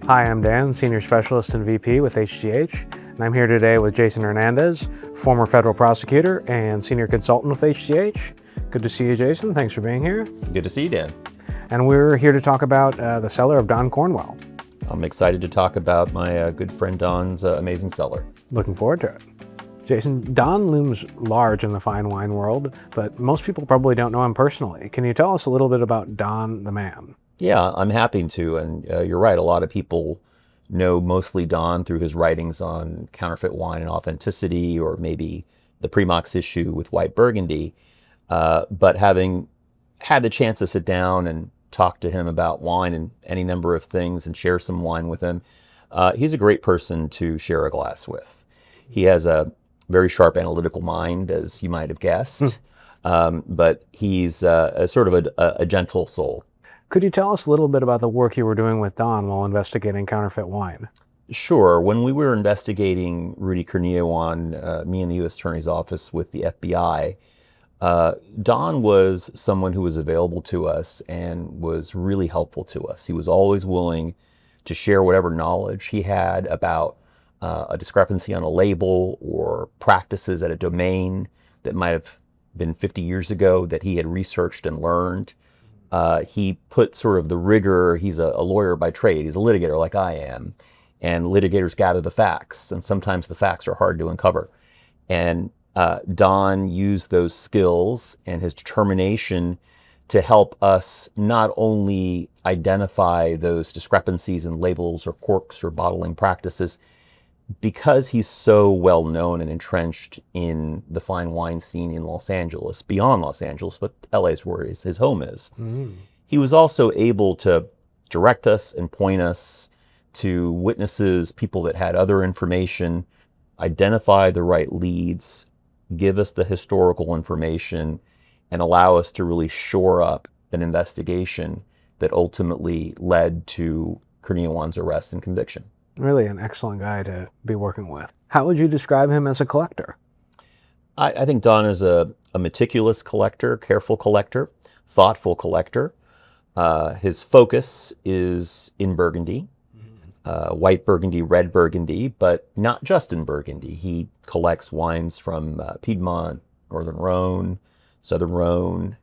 Hi, I'm Dan, Senior Specialist and VP with HGH, and I'm here today with Jason Hernandez, former federal prosecutor and senior consultant with HGH. Good to see you, Jason. Thanks for being here. Good to see you, Dan. And we're here to talk about the Cellar of Don Cornwell. I'm excited to talk about my good friend Don's amazing cellar. Looking forward to it. Jason, Don looms large in the fine wine world, but most people probably don't know him personally. Can you tell us a little bit about Don the man? Yeah, I'm happy to, and you're right, a lot of people know mostly Don through his writings on counterfeit wine and authenticity, or maybe the Primox issue with white Burgundy. But having had the chance to sit down and talk to him about wine and any number of things and share some wine with him, he's a great person to share a glass with. He has a very sharp analytical mind, as you might have guessed, but he's a sort of a gentle soul. Could you tell us a little bit about the work you were doing with Don while investigating counterfeit wine? Sure. When we were investigating Rudy Kurniawan, me and the U.S. Attorney's Office with the FBI, Don was someone who was available to us and was really helpful to us. He was always willing to share whatever knowledge he had about a discrepancy on a label or practices at a domain that might have been 50 years ago that he had researched and learned. He put sort of the rigor. He's a lawyer by trade. He's a litigator like I am. And litigators gather the facts, and sometimes the facts are hard to uncover. And Don used those skills and his determination to help us not only identify those discrepancies in labels or corks or bottling practices, because he's so well known and entrenched in the fine wine scene in Los Angeles, beyond Los Angeles, but LA is where his home is. He was also able to direct us and point us to witnesses, people that had other information, identify the right leads, give us the historical information, and allow us to really shore up an investigation that ultimately led to Kurniawan's arrest and conviction. Really an excellent guy to be working with. How would you describe him as a collector? I think Don is a meticulous collector, careful collector, thoughtful collector. His focus is in Burgundy, white Burgundy, red Burgundy, but not just in Burgundy. He collects wines from Piedmont, Northern Rhone, Southern Rhone,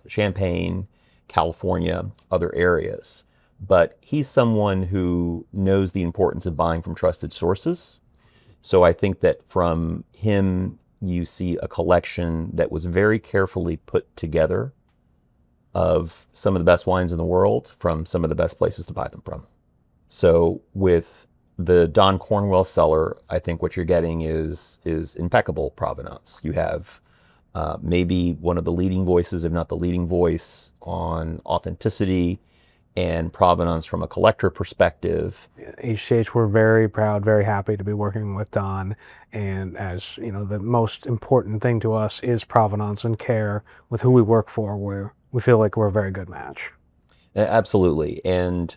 Champagne, California, other areas. But he's someone who knows the importance of buying from trusted sources. So I think that from him, you see a collection that was very carefully put together of some of the best wines in the world from some of the best places to buy them from. So with the Don Cornwell cellar, I think what you're getting is impeccable provenance. You have maybe one of the leading voices, if not the leading voice, on authenticity and provenance from a collector perspective. HGH, we're very proud, very happy to be working with Don. And as you know, the most important thing to us is provenance and care with who we work for. We feel like we're a very good match. Absolutely. And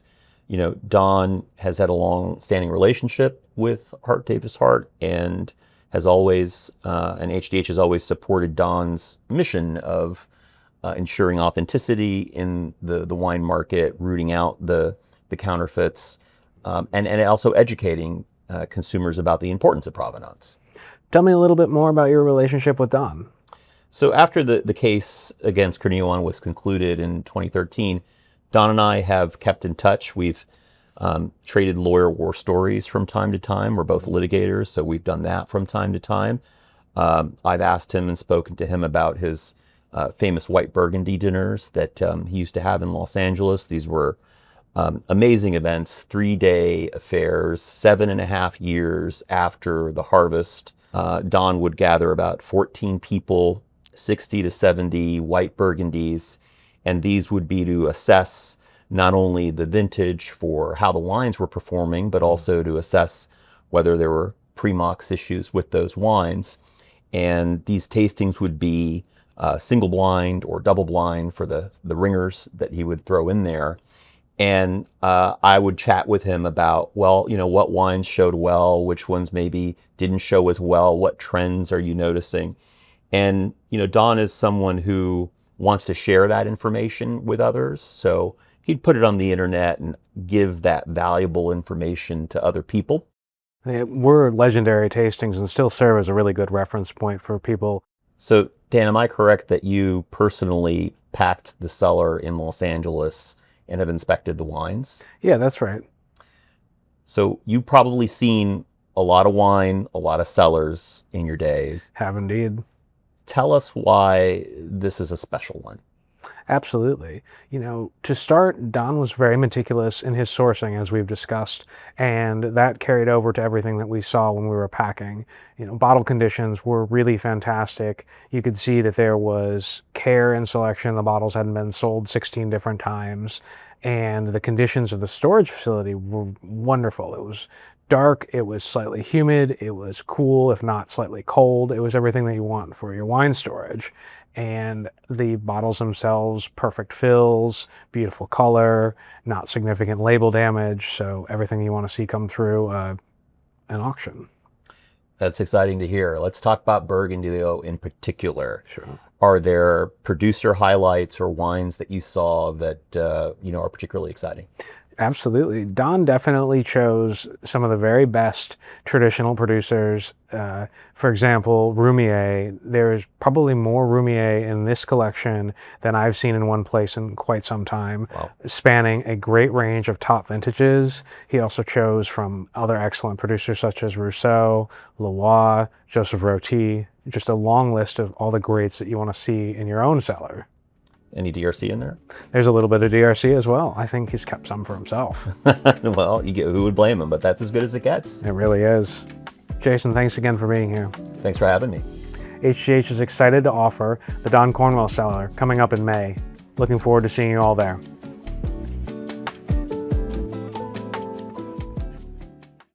you know, Don has had a long-standing relationship with Hart Davis Hart, and has always, and HDH has always supported Don's mission of ensuring authenticity in the wine market, rooting out the counterfeits, and also educating consumers about the importance of provenance. Tell me a little bit more about your relationship with Don. So after the case against Kurniawan was concluded in 2013, Don and I have kept in touch. We've traded lawyer war stories from time to time. We're both litigators, so we've done that from time to time. I've asked him and spoken to him about his famous white Burgundy dinners that he used to have in Los Angeles. These were amazing events, 3-day affairs, 7.5 years after the harvest. Don would gather about 14 people, 60 to 70 white Burgundies, and these would be to assess not only the vintage for how the wines were performing, but also to assess whether there were Primox issues with those wines. And these tastings would be single blind or double blind for the ringers that he would throw in there. And I would chat with him about, well, you know, what wines showed well, which ones maybe didn't show as well, what trends are you noticing? And, you know, Don is someone who wants to share that information with others. So he'd put it on the internet and give that valuable information to other people. They were legendary tastings and still serve as a really good reference point for people. So, Dan, am I correct that you personally packed the cellar in Los Angeles and have inspected the wines? Yeah, that's right. So you've probably seen a lot of wine, a lot of cellars in your days. Have indeed. Tell us why this is a special one. Absolutely. You know, to start, Don was very meticulous in his sourcing, as we've discussed, and that carried over to everything that we saw when we were packing. You know, bottle conditions were really fantastic. You could see that there was care in selection. The bottles hadn't been sold 16 different times, and the conditions of the storage facility were wonderful. It was dark, it was slightly humid, it was cool, if not slightly cold. It was everything that you want for your wine storage. And the bottles themselves, perfect fills, beautiful color, not significant label damage, so everything you want to see come through an auction. That's exciting to hear. Let's talk about Burgundy in particular. Sure. Are there producer highlights or wines that you saw that are particularly exciting? Absolutely. Don definitely chose some of the very best traditional producers. For example, Roumier. There's probably more Roumier in this collection than I've seen in one place in quite some time, Wow. spanning a great range of top vintages. He also chose from other excellent producers such as Rousseau, Leroy, Joseph Roty, just a long list of all the greats that you want to see in your own cellar. Any DRC in there? There's a little bit of DRC as well. I think he's kept some for himself. Well, who would blame him? But that's as good as it gets. It really is. Jason, thanks again for being here. Thanks for having me. HGH is excited to offer the Don Cornwell Cellar coming up in May. Looking forward to seeing you all there.